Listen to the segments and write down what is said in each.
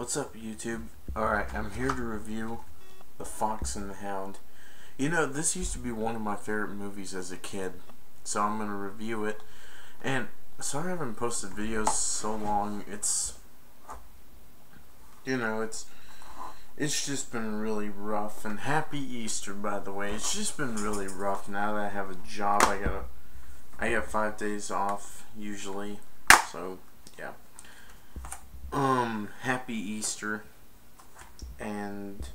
What's up, YouTube? Alright, I'm here to review The Fox and the Hound. You know, this used to be one of my favorite movies as a kid, so I'm going to review it. And sorry I haven't posted videos so long. It's just been really rough. And happy Easter, by the way. It's just been really rough now that I have a job. I get 5 days off usually, so yeah. Happy Easter. And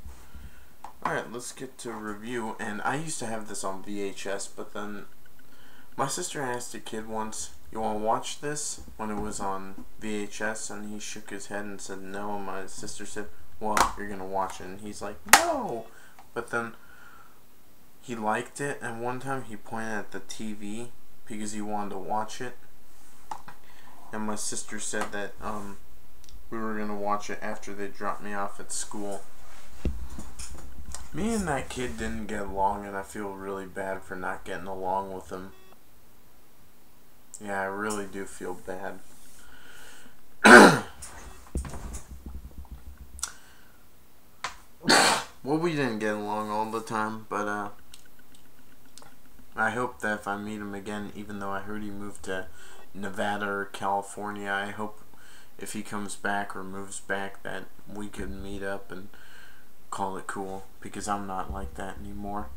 alright, let's get to review. And I used to have this on VHS, but then my sister asked a kid once, "You want to watch this?" when it was on VHS, and he shook his head and said no, and my sister said, "Well, you're gonna watch it," and he's like, "No!" But then he liked it, and one time he pointed at the TV because he wanted to watch it, and my sister said that we were gonna watch it after they dropped me off at school. Me and that kid didn't get along, and I feel really bad for not getting along with him. Yeah, I really do feel bad. Well, we didn't get along all the time, but I hope that if I meet him again, even though I heard he moved to Nevada or California, I hope if he comes back or moves back that we could meet up and call it cool, because I'm not like that anymore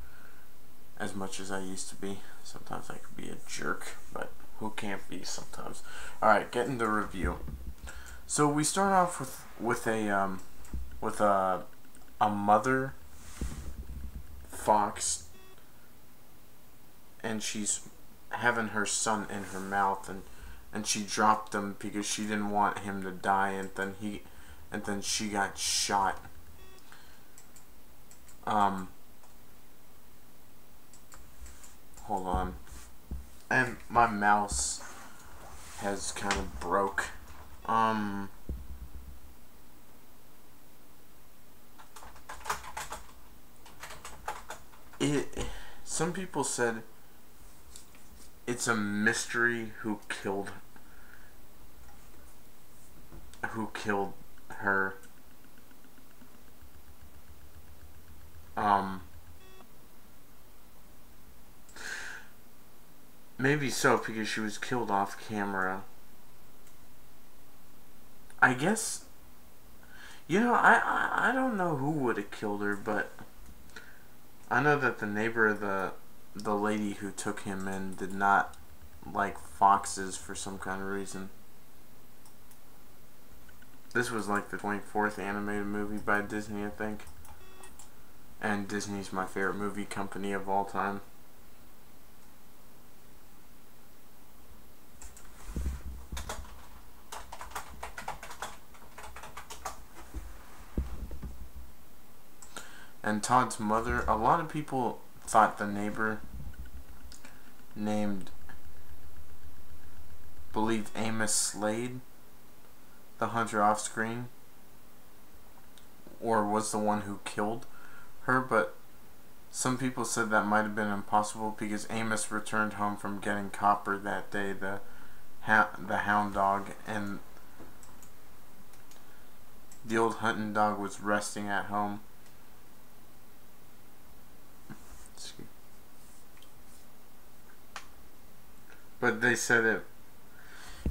as much as I used to be. Sometimes I could be a jerk, but who can't be sometimes? Alright, getting the review. So we start off with a mother fox, and she's having her son in her mouth, and she dropped him because she didn't want him to die, and then she got shot. Hold on. And my mouse has kind of broke. Some people said it's a mystery who killed her. Maybe so, because she was killed off camera. I guess, I don't know who would have killed her, but I know that the neighbor of the lady who took him in did not like foxes for some kind of reason. This was like the 24th animated movie by Disney, I think. And Disney's my favorite movie company of all time. And Todd's mother, a lot of people thought the neighbor believed Amos Slade, the hunter off screen, or was the one who killed her, but some people said that might have been impossible because Amos returned home from getting copper that day, the hound dog, and the old hunting dog was resting at home. But they said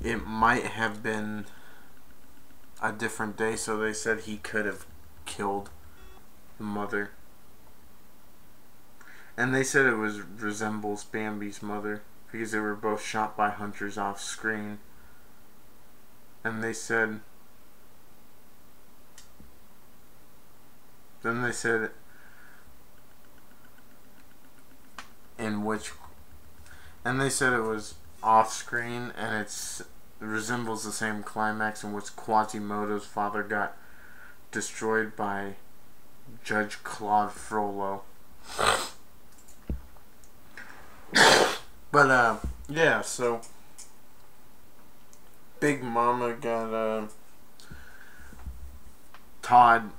it might have been a different day, so they said he could have killed the mother. And they said it resembles Bambi's mother because they were both shot by hunters off screen. And they said, then they said they said it was off screen, and it resembles the same climax in which Quasimodo's father got destroyed by Judge Claude Frollo. But yeah, so Big Mama got Todd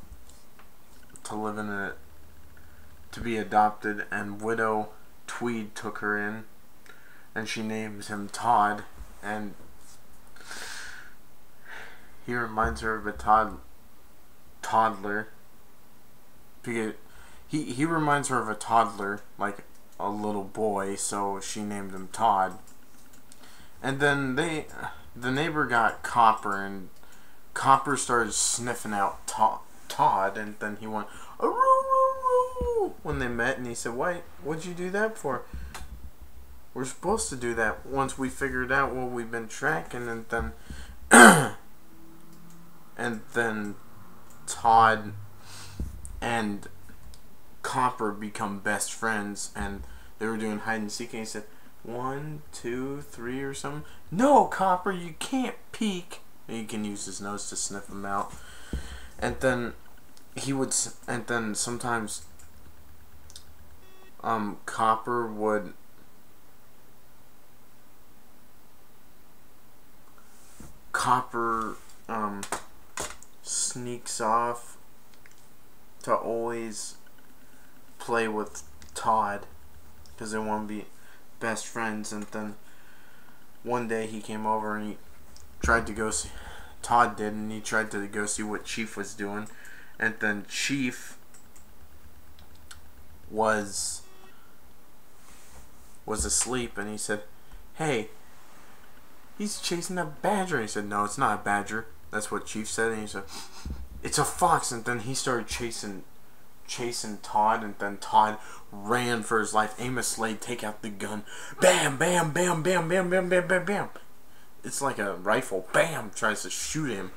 to live in it, to be adopted, and Widow Tweed took her in, and she names him Todd, and he reminds her of a Todd toddler. Because he reminds her of a toddler, like a little boy, so she named him Todd. And then the neighbor got Copper, and Copper started sniffing out Todd, and then he went, "Aroo!" when they met, and he said, what'd you do that for? We're supposed to do that once we figured out what we've been tracking, and then and then Todd and Copper become best friends, and they were doing hide and seek, and he said, 1, 2, 3 or something. No, Copper, you can't peek. He can use his nose to sniff them out. And then sometimes Copper would sneaks off to always play with Todd because they want to be best friends. And then one day he came over and he tried to go see, Todd did, and he tried to go see what Chief was doing, and then Chief was asleep, and he said, "Hey, he's chasing a badger." He said, "No, it's not a badger." That's what Chief said, and he said, "It's a fox." And then he started chasing Todd, and then Todd ran for his life. Amos Slade take out the gun, bam, bam, bam, bam, bam, bam, bam, bam, bam. It's like a rifle, bam, tries to shoot him,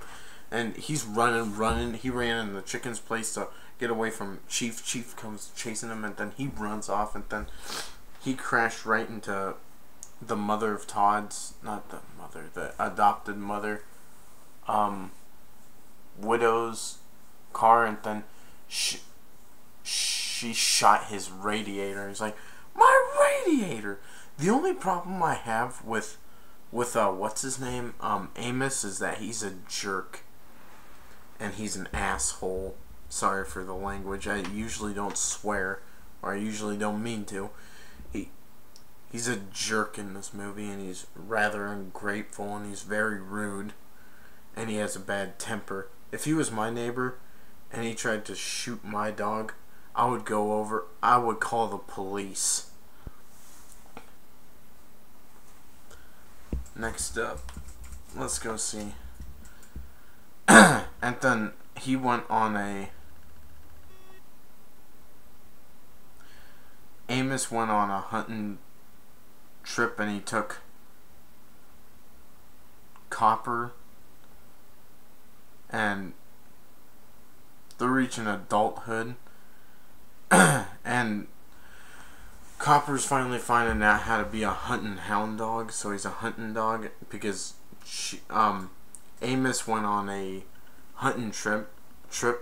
and he's running. He ran in the chicken's place to get away from Chief. Chief comes chasing him, and then he runs off, and then he crashed right into the mother of Todd's, not the mother, the adopted mother, widow's car, and then she shot his radiator. He's like, "My radiator!" The only problem I have with what's his name, Amos, is that he's a jerk, and he's an asshole. Sorry for the language. I usually don't swear, or I usually don't mean to. He's a jerk in this movie, and he's rather ungrateful, and he's very rude, and he has a bad temper. If he was my neighbor and he tried to shoot my dog, I would call the police. Next up, let's go see. And then he went on Amos went on a hunting trip, and he took Copper, and they're reaching adulthood, and Copper's finally finding out how to be a hunting hound dog, so he's a hunting dog because Amos went on a hunting trip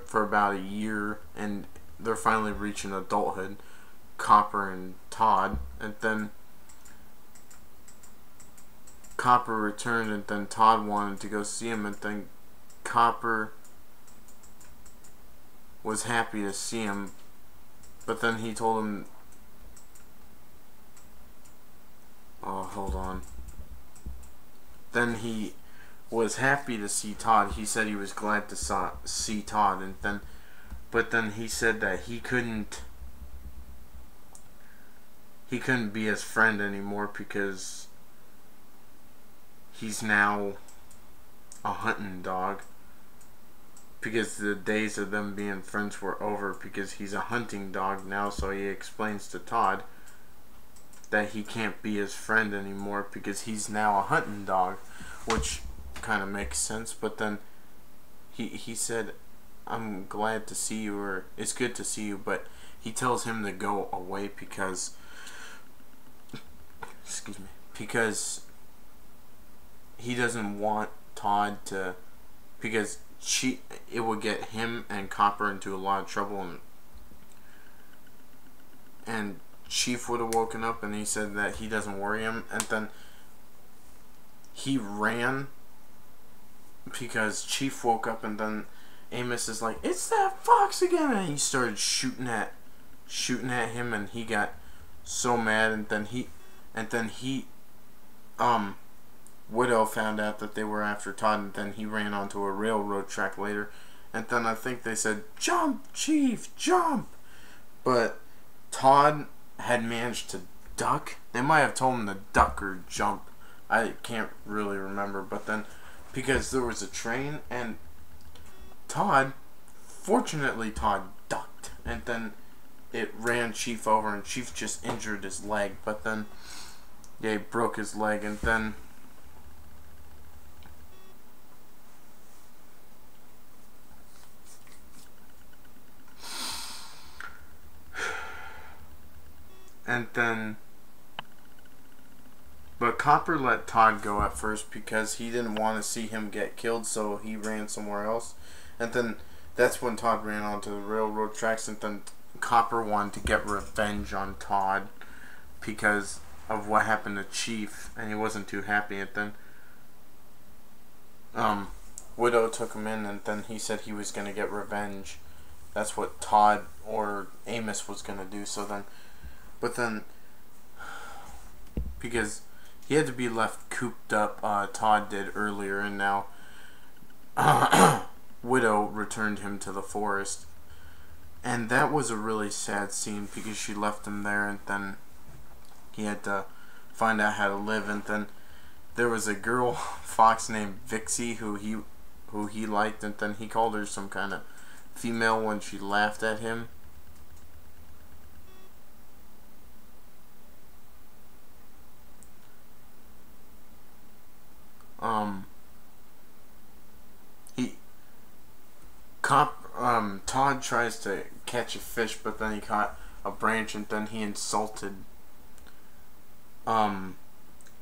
for about a year, and they're finally reaching adulthood, Copper and Todd, and then Copper returned, and then Todd wanted to go see him, and then Copper was happy to see him, but then he told him, oh, hold on. Then he was happy to see Todd. He said he was glad to see Todd, and but then he said that he couldn't be his friend anymore because he's now a hunting dog, because the days of them being friends were over, because he's a hunting dog now. So he explains to Todd that he can't be his friend anymore because he's now a hunting dog, which kind of makes sense. But then he said, "I'm glad to see you," or "It's good to see you," but he tells him to go away because because he doesn't want Todd to, because it would get him and Copper into a lot of trouble, and Chief would have woken up, and he said that he doesn't worry him, and then he ran because Chief woke up, and then Amos is like, "It's that fox again," and he started shooting at him, and he got so mad, and then Widow found out that they were after Todd, and then he ran onto a railroad track later, and then I think they said, "Jump, Chief, jump!" But Todd had managed to duck. They might have told him to duck or jump. I can't really remember. But then, because there was a train, and fortunately Todd ducked. And then it ran Chief over, and Chief just injured his leg. But then, yeah, he broke his leg, and then... But Copper let Todd go at first because he didn't want to see him get killed, so he ran somewhere else. And then that's when Todd ran onto the railroad tracks, and then Copper wanted to get revenge on Todd because of what happened to Chief, and he wasn't too happy. And then Widow took him in, and then he said he was going to get revenge. That's what Todd or Amos was going to do. But then, because he had to be left cooped up, Todd did earlier, and now Widow returned him to the forest. And that was a really sad scene because she left him there, and then he had to find out how to live. And then there was a girl fox named Vixie who he liked, and then he called her some kind of female when she laughed at him. Todd tries to catch a fish, but then he caught a branch, and then he insulted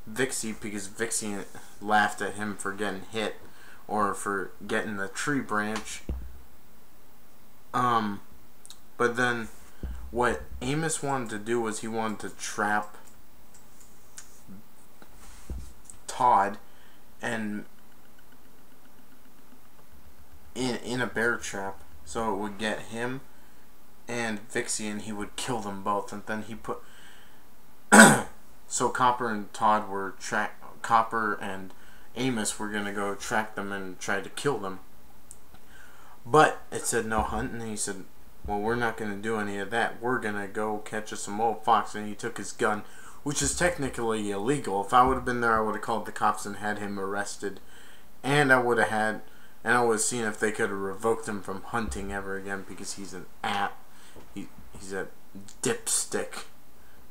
Vixie because Vixie laughed at him for getting hit or for getting the tree branch. But then what Amos wanted to do was he wanted to trap Todd and in a bear trap, so it would get him and Vixie, and he would kill them both. And then he put so Copper and Todd were Copper and Amos were gonna go track them and try to kill them, but it said no hunt, and he said, well, we're not gonna do any of that, we're gonna go catch us some old fox. And he took his gun, which is technically illegal. If I would have been there, I would have called the cops and had him arrested, and I would have seen if they could have revoked him from hunting ever again, because he's an he's a dipstick.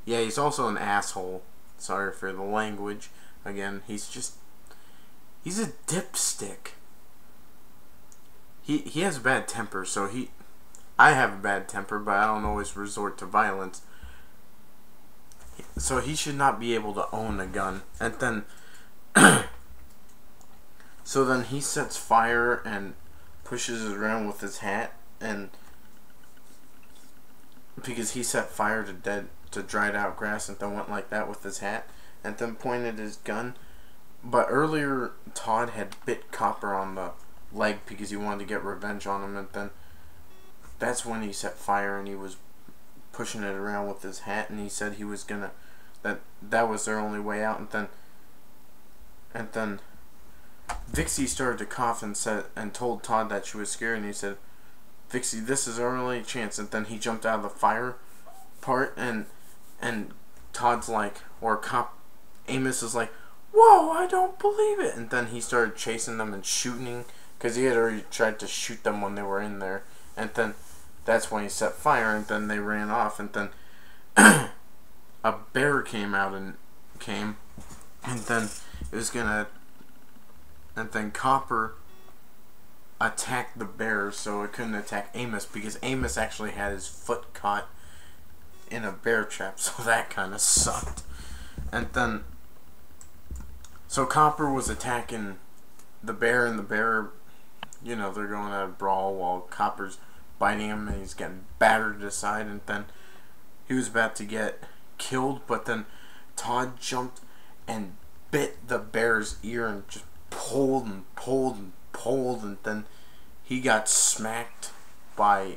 Yeah, he's also an asshole. Sorry for the language. Again, he's a dipstick. He has a bad temper, so I have a bad temper, but I don't always resort to violence. So he should not be able to own a gun. And then so then he sets fire and pushes it around with his hat, and because he set fire to dried out grass, and then went like that with his hat, and then pointed his gun. But earlier Todd had bit Copper on the leg because he wanted to get revenge on him, and then that's when he set fire and he was pushing it around with his hat, and he said he was gonna that was their only way out. And then Vixie started to cough and told Todd that she was scared, and he said, Vixie, this is our only chance. And then he jumped out of the fire part, and Todd's like, Amos is like, whoa, I don't believe it. And then he started chasing them and shooting, because he had already tried to shoot them when they were in there. And then that's when he set fire, and then they ran off. And then a bear came, and then it was gonna, and then Copper attacked the bear, so it couldn't attack Amos, because Amos actually had his foot caught in a bear trap, so that kind of sucked. And then so Copper was attacking the bear, and the bear, you know, they're going at a brawl while Copper's biting him, and he's getting battered aside. And then he was about to get killed, but then Todd jumped and bit the bear's ear and just pulled and pulled and pulled, and then he got smacked by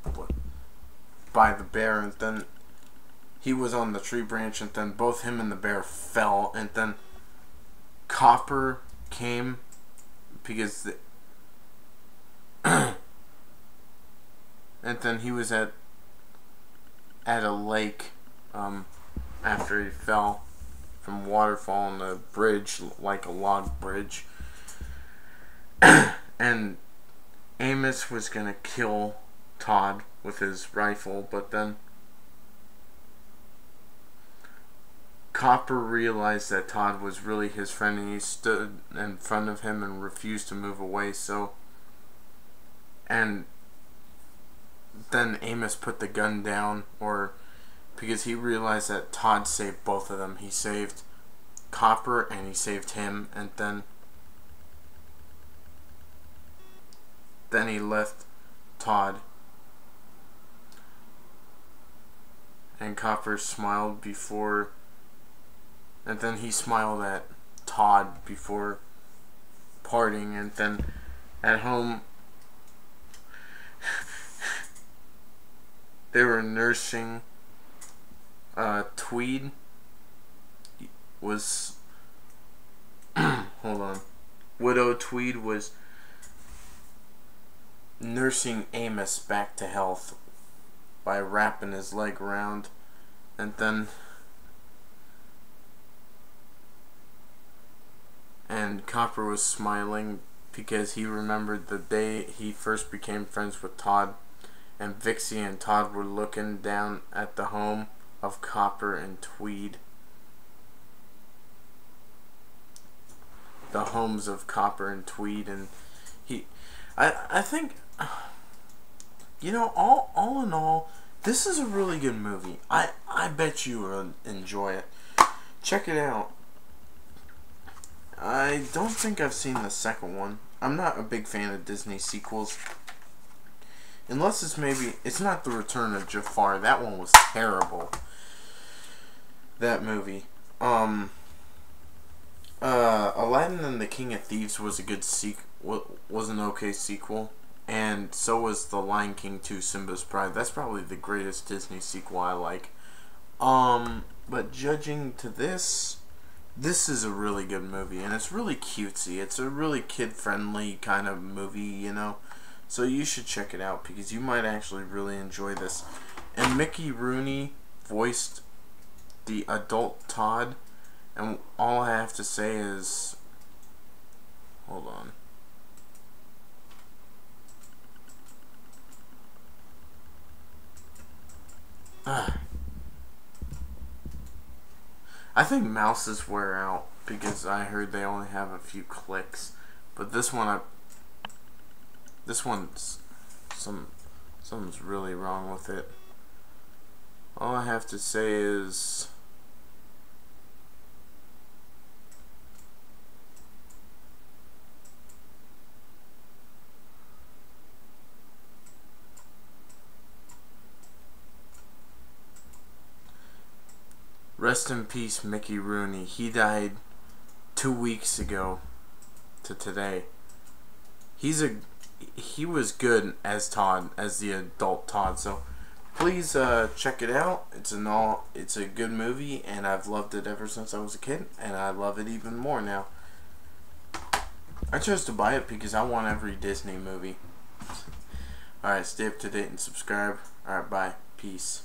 the bear, and then he was on the tree branch, and then both him and the bear fell. And then Copper came because and then he was at a lake after he fell from waterfall on the bridge, like a log bridge. And Amos was gonna kill Todd with his rifle, but then Copper realized that Todd was really his friend, and he stood in front of him and refused to move away. And then Amos put the gun down, because he realized that Todd saved both of them. He saved Copper and he saved him, and then he left Todd. And Copper smiled before, and then he smiled at Todd before parting, and then at home they were nursing Tweed was hold on. Widow Tweed was nursing Amos back to health by wrapping his leg around, and Copper was smiling because he remembered the day he first became friends with Todd, and Vixie and Todd were looking down at the home of Copper and Tweed. The homes of Copper and Tweed, and I think, you know, all in all, this is a really good movie. I bet you will enjoy it. Check it out. I don't think I've seen the second one. I'm not a big fan of Disney sequels. Unless it's not The Return of Jafar. That one was terrible. That movie. Aladdin and the King of Thieves was a good was an okay sequel. And so was The Lion King 2, Simba's Pride. That's probably the greatest Disney sequel I like. But judging to this is a really good movie, and it's really cutesy. It's a really kid-friendly kind of movie, you know. So you should check it out, because you might actually really enjoy this. And Mickey Rooney voiced the adult Todd, and all I have to say is, hold on. I think mouses wear out, because I heard they only have a few clicks. But this one's something's really wrong with it. All I have to say is, rest in peace, Mickey Rooney. He died 2 weeks ago to today. He was good as Todd, as the adult Todd. So please check it out. It's a good movie, and I've loved it ever since I was a kid, and I love it even more now. I chose to buy it because I want every Disney movie. Alright, stay up to date and subscribe. Alright, bye. Peace.